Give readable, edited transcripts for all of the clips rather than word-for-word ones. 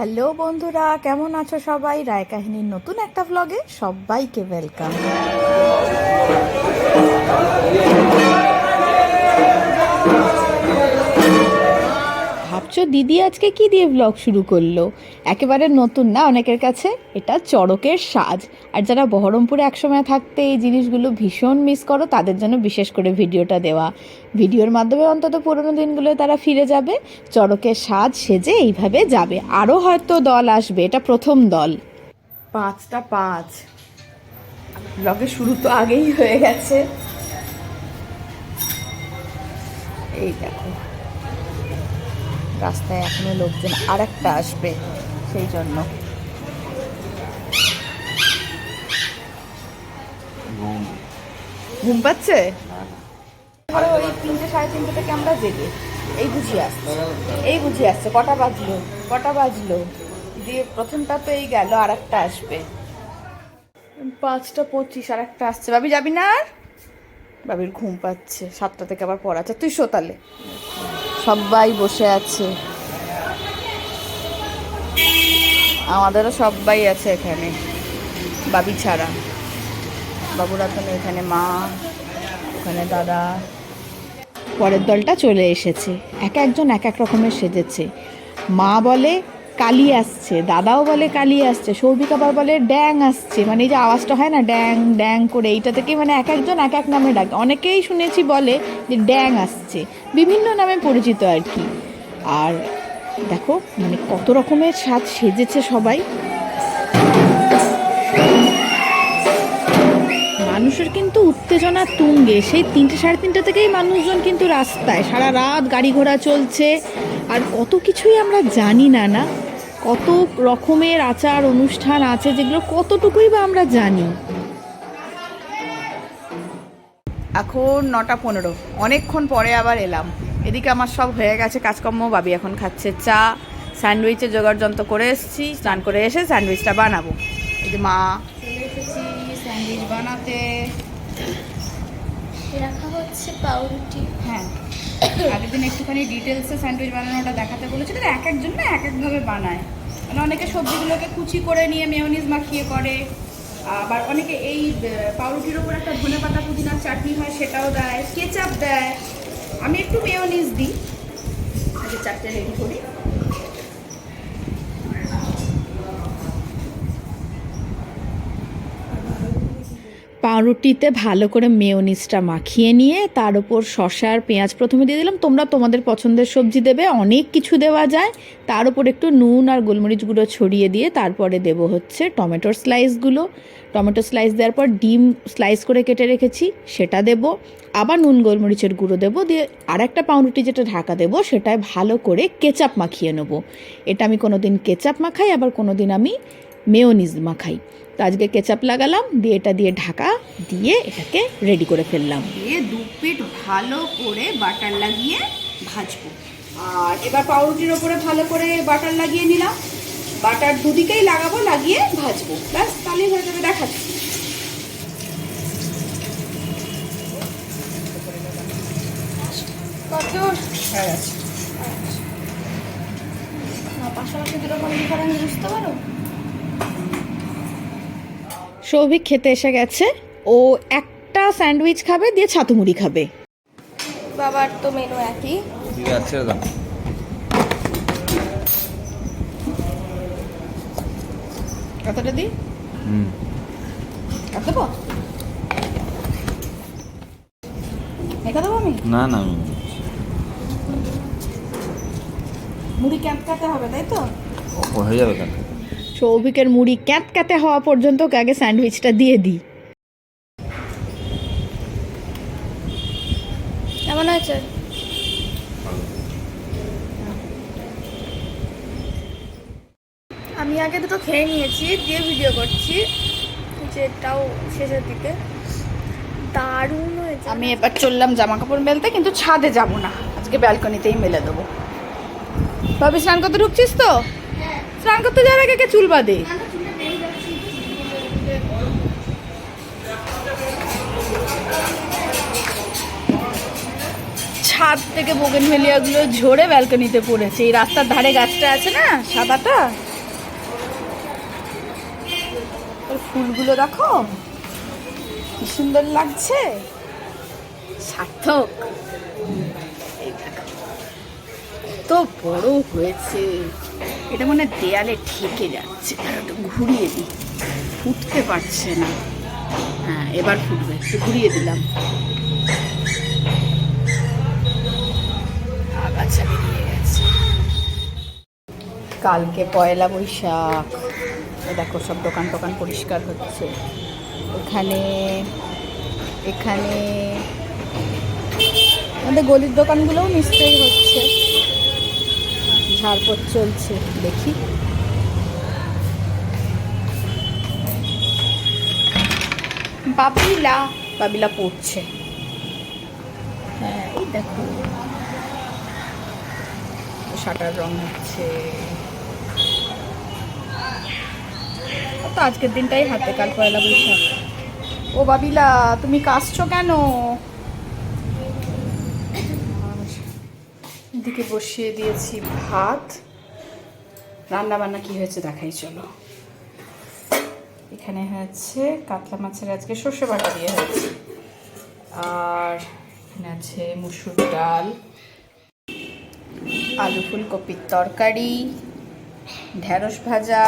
Hello বন্ধুরা, কেমন আছো সবাই? রায় কাহিনীর নতুন একটা ব্লগে সবাইকে ওয়েলকাম। ভাবছো দিদি আজকে কি দিয়ে ব্লগ শুরু করলো? একেবারে নতুন না অনেকের কাছে, এটা চড়কের সাজ। আর যারা বহরমপুরে একসময় থাকতে এই জিনিসগুলো ভীষণ মিস করো তাদের জন্য বিশেষ করে ভিডিওটা দেওয়া। ভিডিওর মাধ্যমে অন্তত পুরোনো দিনগুলো তারা ফিরে যাবে, চড়কের সাজ সেজে এইভাবে যাবে। আরও হয়তো দল আসবে, এটা প্রথম দল। 5টা 5 ব্লগের শুরু তো আগেই হয়ে গেছে। এই দেখো রাস্তায় এখনো লোকজন, আর একটা আসবে সেই জন্য। ঘুম পাচ্ছে? ওই 3টে 3:30 থেকে আমরা জেগে এই বুঝি আসছে। কটা বাজলো দিয়ে প্রথমটা তো এই গেল, আর একটা আসবে 5টা 25, আর একটা আসছে। বাবি যাবি না? আর বাবির ঘুম পাচ্ছে, 7টা থেকে আবার পড়াচ্ছে। তুই শোতালে সবাই বসে আছে, আমাদেরও সবাই আছে এখানে বাবি ছাড়া। বাবুরা তো এখানে, মা ওখানে, দাদা। পরের দলটা চলে এসেছে, একজন এক এক রকমের সেজেছে। মা বলে কালি আসছে, দাদাও বলে কালি আসছে, সৌভিক আবার বলে ড্যাং আসছে। মানে এই যে আওয়াজটা হয় না ড্যাং ড্যাং করে, এইটা থেকে মানে একজন এক এক নামে ডাকে। অনেকেই শুনেছি বলে যে ড্যাং আসছে, বিভিন্ন নামে পরিচিত আর কি। আর দেখো মানে কত রকমের সাজ সেজেছে সবাই। মানুষের কিন্তু উত্তেজনা তুঙ্গে, সেই 3টে 3:30 থেকেই মানুষজন কিন্তু রাস্তায়, সারা রাত গাড়ি ঘোড়া চলছে। আর কত কিছুই আমরা জানি না, না কত রকমের আচার অনুষ্ঠান আছে যেগুলো কতটুকুই বা আমরা জানি। এখন 9টা 15, অনেকক্ষণ পরে আবার এলাম। এদিকে আমার সব হয়ে গেছে কাজকর্ম। বাবি এখন খাচ্ছে চা, স্যান্ডউইচের জোগাড় যন্ত্র করে এসেছি। স্নান করে এসে স্যান্ডউইচটা বানাবো। এই যে মা চলে এসেছি স্যান্ডউইচ বানাতে। রাখা হচ্ছে পাউরুটি। হ্যাঁ, আগের দিন একটুখানি ডিটেলসে স্যান্ডউইচ বানানোটা দেখাতে বলেছিল। এক একজন না এক একভাবে বানায়। মানে অনেকে সবজিগুলোকে কুচি করে নিয়ে মেয়োনিজ মাখিয়ে করে, আবার অনেকে এই পাউরুটির ওপর একটা ধনেপাতা পুদিনার চাটনি হয় সেটাও দেয়, কেচাপ দেয়। আমি একটু মেয়োনিজ দিই। আগে চারটে রেডি করি। পাউরুটিতে ভালো করে মেয়োনিজটা মাখিয়ে নিয়ে তার উপর শসা আর পেঁয়াজ প্রথমে দিয়ে দিলাম। তোমরা তোমাদের পছন্দের সবজি দেবে, অনেক কিছু দেওয়া যায়। তার উপর একটু নুন আর গোলমরিচ গুঁড়ো ছড়িয়ে দিয়ে তারপরে দেবো হচ্ছে টমেটোর স্লাইসগুলো। টমেটো স্লাইস দেওয়ার পর ডিম স্লাইস করে কেটে রেখেছি সেটা দেবো, আবার নুন গোলমরিচের গুঁড়ো দেবো, দিয়ে আর একটা পাউরুটি যেটা ঢাকা দেবো সেটায় ভালো করে কেচাপ মাখিয়ে নেবো। এটা আমি কোনো দিন কেচাপ মাখাই, আবার কোনো দিন আমি মেয়োনিজ মাখাই। তো আজকে কেচাপ লাগালাম, দিয়ে এটা দিয়ে ঢাকা দিয়ে এটাকে রেডি করে ফেললাম। দিয়ে 2 পিঠ ভালো করে বাটার লাগিয়ে ভাজবো। আর এবার পাউরুটির ওপরে ভালো করে বাটার লাগিয়ে নিলাম। বাটার দুদিকেই লাগাবো, লাগিয়ে ভাজবো, ব্যাস তাহলেই হয়ে যাবে। দেখাচ্ছি। কত হয়ে গেছে, পাশাপাশি দুরকম ডিফারেন্স বুঝতে পারো। সৌভিক খেতে এসে গেছে, ও একটা স্যান্ডউইচ খাবে, দিয়ে ছাতু মুড়ি খাবে। বাবার তো মেনু একই। কতটা দিই? কত দেবো? মেখে দেবো আমি? না না, মুড়ি ক্যাঁতকাতে হবে তাই তো? হয়ে যাবে কেন? সৌভিকের মুড়ি ক্যাঁতকাতে হওয়া পর্যন্ত ওকে আগে স্যান্ডউইচটা দিয়ে দিই। কেমন আছে? আমি আগে দুটো খেয়ে নিয়েছি, দিয়ে ভিডিও করছি, যেটাও শেষের দিকে। দারুণ হয়েছে। আমি এবার চললাম জামা কাপড় মেলতে, কিন্তু ছাদে যাব না, আজকে ব্যালকনিতেই মেলে দেবো। ভাবি স্নান করতে ঢুকছিস তো? স্নান করতে যাওয়ার আগে চুল বাঁধে। ছাদ থেকে বোগেনভেলিয়াগুলো ঝরে ব্যালকনিতে পড়েছে। এই রাস্তার ধারে গাছটা আছে না সাদাটা, ওর ফুলগুলো দেখো কি সুন্দর লাগছে, সার্থক। এই দেখো তো বড় হয়েছে, এটা মনে হয় দেয়ালে ঠেকে যাচ্ছে, একটু ঘুরিয়ে দিই, ফুটতে পারছে না। হ্যাঁ এবার ফুটবে, একটু ঘুরিয়ে দিলাম। আগাছা বেরিয়ে গেছে। কালকে পয়লা বৈশাখ, দেখো সব দোকান টোকান পরিষ্কার হচ্ছে। এখানে এখানে আমাদের গলির দোকানগুলোও নিশ্চয়ই হচ্ছে, ঝাড়পোছ চলছে। দেখি বাবিলা বাবিলা পড়ছে। হ্যাঁ এই দেখো শাটার রং হচ্ছে। তো আজকের দিনটাই হাতে, কাল পয়লা বৈশাখ। ও বাবিলা তুমি কাশছো কেন? এদিকে বসিয়ে দিয়েছি ভাত, রান্না বান্না কি হয়েছে দেখাই চলো। এখানে হচ্ছে কাতলা মাছের আজকে সর্ষে বাটা দিয়ে হয়েছে, আর এখানে আছে মুসুর ডাল, আলু ফুলকপির তরকারি, ঢেঁড়স ভাজা,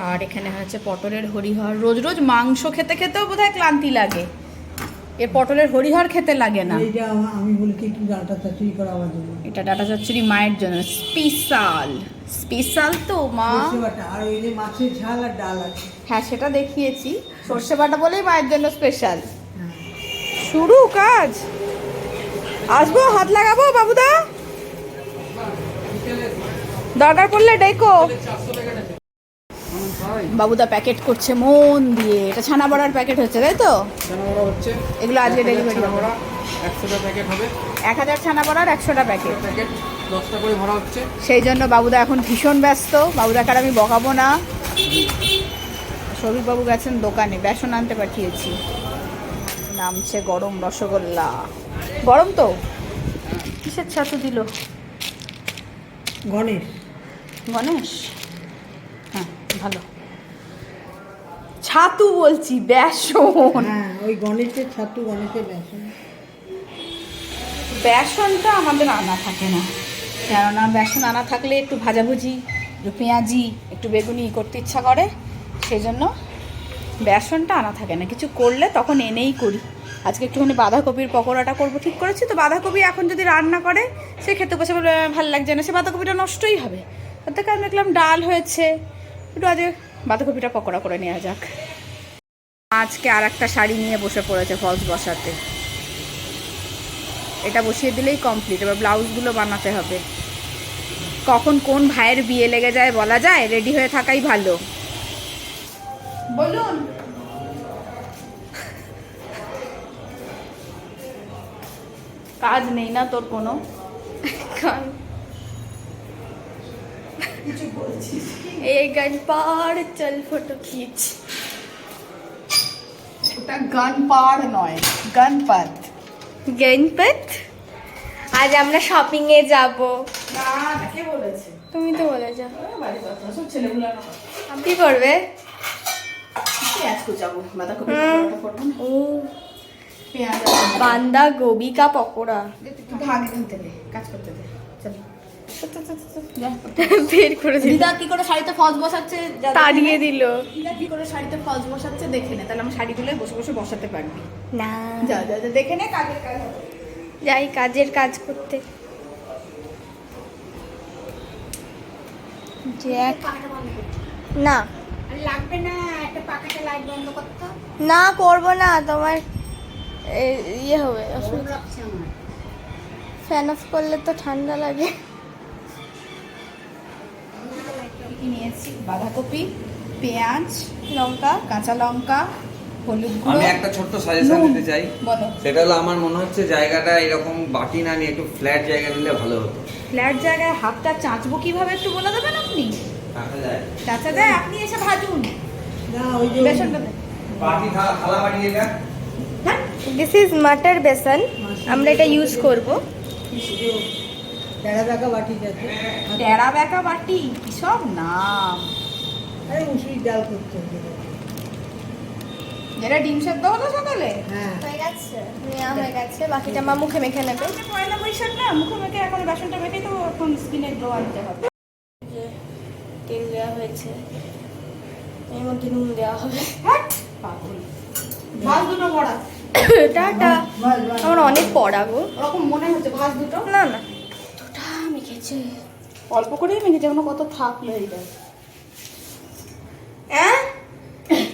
আর এখানে হচ্ছে পটলের হরিহর। রোজ রোজ মাংস খেতে খেতেও বোধহয় ক্লান্তি লাগে, এর পটলের হরিহর খেতে লাগে না। আমি বলি কি একটু ডাটা চচ্চড়ি করা আমার জন্য। এটা ডাটা চচ্চড়ি মায়ের জন্য স্পেশাল, স্পেশাল তো মা। আর ওই যে মাছের ঝাল আর ডাল আছে। হ্যাঁ সেটা দেখিয়েছি, সর্ষে বাটা বলেই মায়ের জন্য স্পেশাল। শুরু কাজ, আসবো, হাত লাগাবো বাবুদা, দরকার পড়লে ডেকো। বাবুদা প্যাকেট করছে মন দিয়ে, এটা ছানা বড়ার প্যাকেট হচ্ছে তাই তো? এগুলো আজকে ডেলিভারি হবে। 100টা প্যাকেট হবে, 1000 ছানা বড়ার 100টা প্যাকেট, 10টা করে ভরা হচ্ছে। সেই জন্য বাবুদা এখন ভীষণ ব্যস্ত। বাবুদাকে আর আমি বকাবো না। সৌভিকবাবু গেছেন দোকানে, বেসন আনতে পাঠিয়েছি। নামছে গরম রসগোল্লা। গরম তো? কিসের ছাতু দিল? গণেশ গণেশ, হ্যাঁ ভালো। ছাতু বলছি, বেসন। হ্যাঁ ওই গণেশের ছাতু, গণেশের বেসন। বেসনটা আমাদের আনা থাকে না, কেননা বেসন আনা থাকলে একটু ভাজাভুজি, একটু পেঁয়াজি, একটু বেগুনি করতে ইচ্ছা করে, সেই জন্য বেসনটা আনা থাকে না। কিছু করলে তখন এনেই করি। আজকে একটুখানি বাঁধাকপির পকোড়াটা করবো ঠিক করেছি, তো বাঁধাকপি এখন যদি রান্না করে সে খেতে বসে বলে ভালো লাগছে না, সে বাঁধাকপিটা নষ্টই হবে। তার থেকে আমি দেখলাম ডাল হয়েছে, একটু আজকে বাঁধাকপিটা পকোড়া করে নেওয়া যাক। আজকে আর একটা শাড়ি নিয়ে বসে পড়েছে ফলস বসাতে, এটা বসিয়ে দিলেই কমপ্লিট। এবার ব্লাউজগুলো বানাতে হবে। কখন কোন ভাইয়ের বিয়ে লেগে যায় বলা যায়, রেডি হয়ে থাকাই ভালো। বলুন। কাজ নেই না তোর কোনো? কিছু বলছিস? এই গান পার চল ফটো খিচ। ওটা গনপাড় নয়, গণপত। গণপত, আজ আমরা শপিং এ যাব। না কে বলেছে? তুমি তো বলেছো। বাড়ি কথা সব ছেলেগুলো কি করবে? পেঁয়াজ কুচাবো, বাঁধাকপি পকোড়াটা করবো না। ও পেঁয়াজ বান্দা গোবি কা পকোড়া। একটু ভাগে দিতে দে, কাজ করতে দে। চল বের করে দিল, দিদা কি করে শাড়িতে ফলস বসাচ্ছে তাড়িয়ে দিল। দিদা কি করে শাড়িতে ফলস বসাচ্ছে দেখে নে, তাহলে আমার শাড়িগুলোই বসে বসে বসাতে পারবি। না যা যা যা দেখে নে, কাজের কাজ হবে। যাই কাজের কাজ করতে। জ্যাক না লাগবে না, একটা পাখাটা লাইট বন্ধ করতে। না করব না, তোমার ইয়ে হবে, ফ্যান অফ করলে তো ঠান্ডা লাগে। কি নিয়েছি? বাঁধাকপি, পেঁয়াজ, লঙ্কা, কাঁচা লঙ্কা, হলুদ আমি গুঁড়ো, একটা ছোট্ট সাজেশন নুন। দিতে চাই। বলো। সেটা হলো আমার মনে হচ্ছে জায়গাটা এরকম বাটি না নিয়ে একটু ফ্ল্যাট জায়গা নিলে ভালো হতো। ফ্ল্যাট জায়গায় হাতটা চাঁচবো কিভাবে একটু বলে দেবেন আপনি? রাখা যায় চাচা যায়, আপনি এসে ভাজুন। না ওই যে বেসনটা দেন। বাটি থালা বাটি এটা হ্যাঁ দিস ইজ মাটার বেসন, আমরা এটা ইউজ করব। টেরা বেঁকা বাটি আছে। টেরা বেঁকা বাটি, কি সব নাম। আরে মুসুরির ডাল করতে হবে। যেটা ডিম সেদ্ধ হলো সকালে হ্যাঁ হয়ে গেছে, নেওয়া হয়ে গেছে, বাকিটা মা মুখে মেখে নেবে। পয়লা বৈশাখ না, মুখে মেখে এখন বাসনটা মেখে তো এখন স্কিনে গ্লো আনতে হবে। যে তেল দেওয়া হয়েছে, এর মধ্যে নুন দেওয়া হবে। পাগল, ভাত দুটো ভরা, টাটা। বাস বাস আমার অনেক পড়া গো। ওরকম মনে হচ্ছে ভাত দুটো না না, দুটা মেখেছে। অল্প করেই মেখেছে, এখনো কত থাকলো এইটা।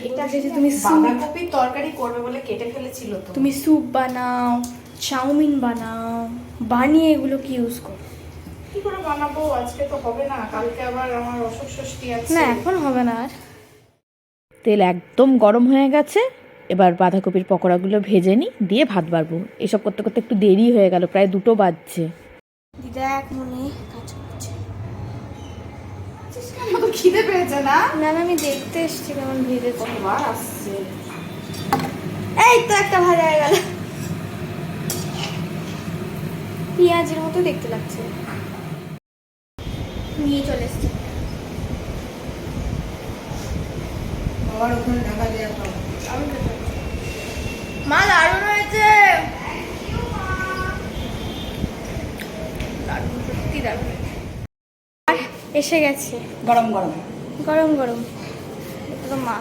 এটা যেটা তুমি বাঁধাকপির তরকারি করবে বলে কেটে ফেলেছিল তো। তুমি স্যুপ বানাও, চাউমিন বানাও, বানিয়ে এগুলো কি ইউজ করো? কি করে বানাবো? আজকে তো হবে না, কালকে আবার আমার অসুখ ষষ্ঠী আছে। না এখন হবে না আর। তেল একদম গরম হয়ে গেছে, এবার বাঁধাকপির পকোড়াগুলো ভেজে নিই, দিয়ে ভাত বাড়বো। এসব করতে করতে একটু দেরি হয়ে গেল, প্রায় 2টো বাজছে। দিদা এক মনে কাজ করছে। তো খিদে পেয়েছে না? না না, আমি দেখতে এসেছি কেমন ভেজে কতবার আসছে। এই তো একটা ভাজা হয়ে গেল, পেঁয়াজের মতো দেখতে লাগছে। নিয়ে চলে এসছি। বাবার ওখানে ঢাকা দেওয়া পাবো। মা দারুণ হয়েছে, দারুণ, সত্যি দারুণ। আর এসে গেছে গরম গরম। গরম গরম। এটা তো মা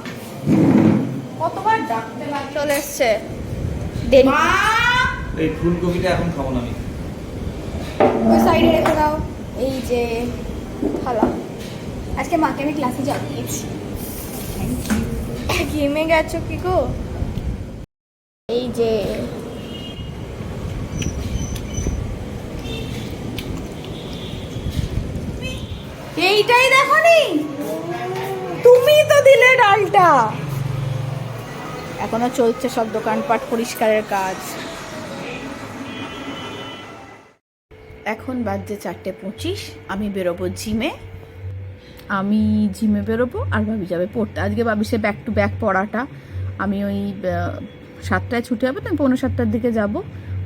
কতবার ডাকতে লাগে। চলে এসছে, দেরি। এই ফুলকপিটা এখন খাবো না আমি। ওই সাইডে রেখে দাও। এই যে থালা, আজকে মাকে আমি ক্লাসে যাবিয়েছি। ঘেমে গেছো কি গো? এই যে এইটাই দেখোনি, তুমি তো দিলে ডালটা। এখনো চলছে সব দোকানপাট পরিষ্কারের কাজ। এখন বাজছে 4:25, আমি বেরোবো জিমে। বেরোবো আর ভাবি যাবে পড়তে। আজকে ভাবি সে ব্যাক টু ব্যাক পড়াটা। আমি ওই 7টায় ছুটি হবে তো, আমি 6:45টার দিকে যাব।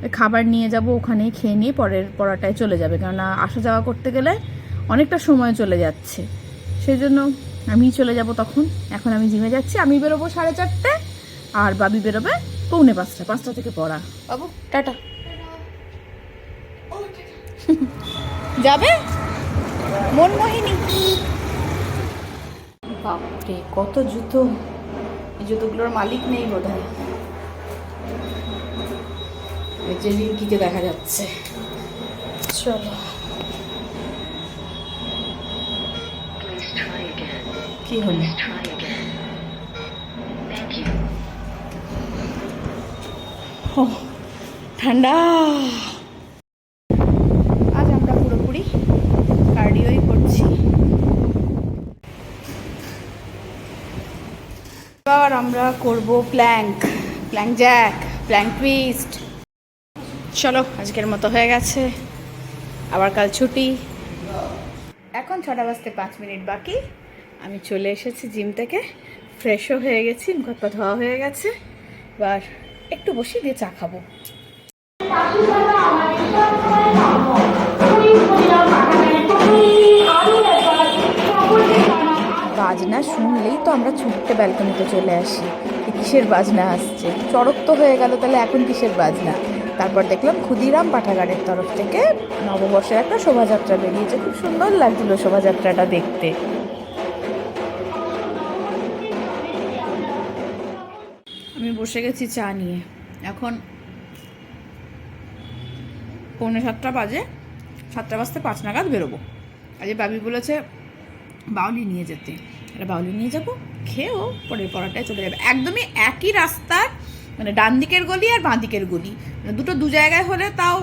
ওই খাবার নিয়ে যাব, ওখানেই খেয়ে নিয়ে পরের পড়াটায় চলে যাবে, কেননা আসা যাওয়া করতে গেলে অনেকটা সময় চলে যাচ্ছে। সেই জন্য আমি চলে যাব তখন। এখন আমি জিমে যাচ্ছি, আমি বেরোবো 4:30, আর বাবি বেরোবে 4:45, 5টা থেকে পড়া। বাবু টাটা। যাবে মনমোহিনী। বাপরে কত জুতো, এই জুতোগুলোর মালিক নেই বোধ হয়। এই যে রিঙ্কিকে দেখা যাচ্ছে। চলো, কি হলো? ও ঠান্ডা। আজ আমরা পুরোপুরি কার্ডিওই করছি। এবার আমরা করব প্ল্যাঙ্ক জ্যাক, প্ল্যাঙ্ক টুইস্ট। চলো, আজকের মতো হয়ে গেছে, আবার কাল ছুটি। এখন 6:05 বাকি। আমি চলে এসেছি জিম থেকে, ফ্রেশও হয়ে গেছি, মুখ হাত পা ধোয়া হয়ে গেছে। এবার একটু বসে দিয়ে চা খাবো। বাজনা শুনলেই তো আমরা ছুটতে ব্যালকনিতে চলে আসি, কিসের বাজনা আসছে। চড়ক তো হয়ে গেল, তাহলে এখন কিসের বাজনা? তারপর দেখলাম ক্ষুদিরাম পাঠাগারের তরফ থেকে নববর্ষের একটা শোভাযাত্রা বেরিয়েছে, খুব সুন্দর লাগছিল শোভাযাত্রাটা দেখতে। আমি বসে গেছি চা নিয়ে। এখন 6:45 বাজে, 7টা বাজতে 5 নাগাদ বেরোবো। আজকে বাবি বলেছে বাউলি নিয়ে যেতে, এটা বাউলি নিয়ে যাবো, খেয়েও পরের পড়াটায় চলে যাবে। একদমই একই রাস্তার, মানে ডান দিকের গলি আর বাঁ দিকের গলি, মানে দু জায়গায় হলে তাও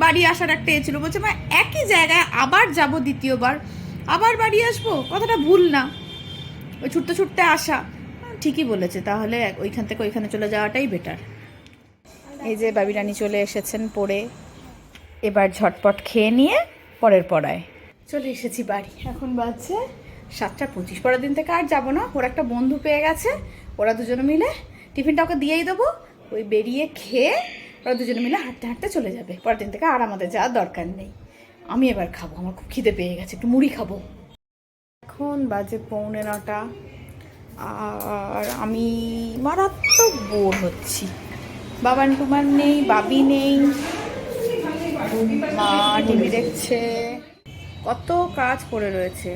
বাড়ি আসার একটা এ ছিল। বলছে মা একই জায়গায় আবার যাব, দ্বিতীয়বার আবার বাড়ি আসবো, কথাটা ভুল না, ওই ছুটতে ছুটতে আসা। ঠিকই বলেছে, তাহলে ওইখান থেকে ওইখানে চলে যাওয়াটাই বেটার। এই যে বাবি রানী চলে এসেছেন পড়ে, এবার ঝটপট খেয়ে নিয়ে পরের পড়ায় চলে এসেছি বাড়ি। এখন বাজছে 7:25। পরের দিন থেকে আর যাবো না, ওর একটা বন্ধু পেয়ে গেছে, ওরা দুজনে মিলে টিফিনটা ওকে দিয়েই দেবো, ওই বেরিয়ে খেয়ে ওরা দুজনে মিলে হাঁটতে হাঁটতে চলে যাবে। পরের দিন থেকে আর আমাদের যাওয়ার দরকার নেই। আমি এবার খাবো, আমার খুব খিদে পেয়ে গেছে, একটু মুড়ি খাবো। এখন বাজে 8:45 আর আমি মারাত্মক বোর হচ্ছি। বাবান টুমান নেই, বাবি নেই, মা টিভি দেখছে, কত কাজ পড়ে রয়েছে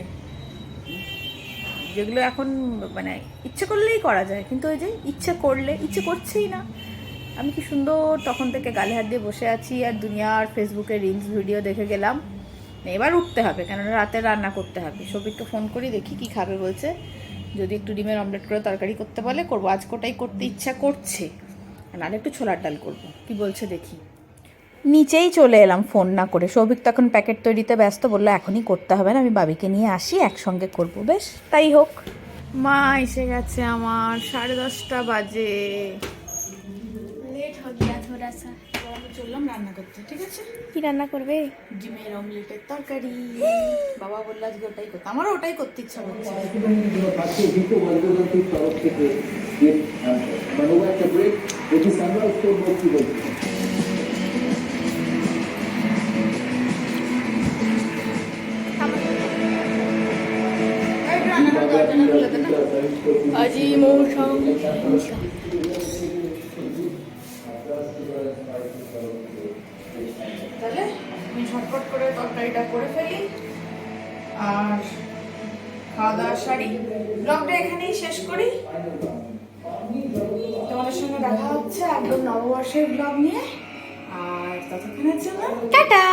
যেগুলো এখন মানে ইচ্ছে করলেই করা যায়, কিন্তু ওই যে ইচ্ছে করলে ইচ্ছে করছেই না। আমি কি সুন্দর তখন থেকে গালে হাত দিয়ে বসে আছি আর দুনিয়ার ফেসবুকে রিলস ভিডিও দেখে গেলাম। এবার উঠতে হবে, কেননা রাতে রান্না করতে হবে। সবিককে ফোন করি, দেখি কি খাবে বলছে। যদি একটু ডিমের অমলেট করে তরকারি করতে বলে করবো, আজকে ওটাই করতে ইচ্ছা করছে, নাহলে একটু ছোলার ডাল করবো, কি বলছে দেখি। নিচেই চলে এলাম ফোন না করে। সৌভিক তখন প্যাকেট তৈরিতে ব্যস্ত, বললো এখনই করতে হবে না, আমি বাবিকে নিয়ে আসি একসঙ্গে করবো। বেশ তাই হোক। মা এসে গেছে আমার, 10:30 বাজে। लेट हो गया थोड़ा सा। আমি চললাম রান্না করতে, ঠিক আছে? কি রান্না করবে? ডিমের অমলেটের তরকারি। বাবা বললো আজকে ওটাই করতে, আমারও ওটাই করতে ইচ্ছা করছে। আজি মৌসা তাহলে আমি ঝটপট করে তরকারিটা করে ফেলি আর খাওয়া দাওয়া সারি, ব্লগটা এখানেই শেষ করি। তোমাদের সঙ্গে দেখা হচ্ছে একদম নববর্ষের ব্লগ নিয়ে, আর ততক্ষণের জন্য টাটা।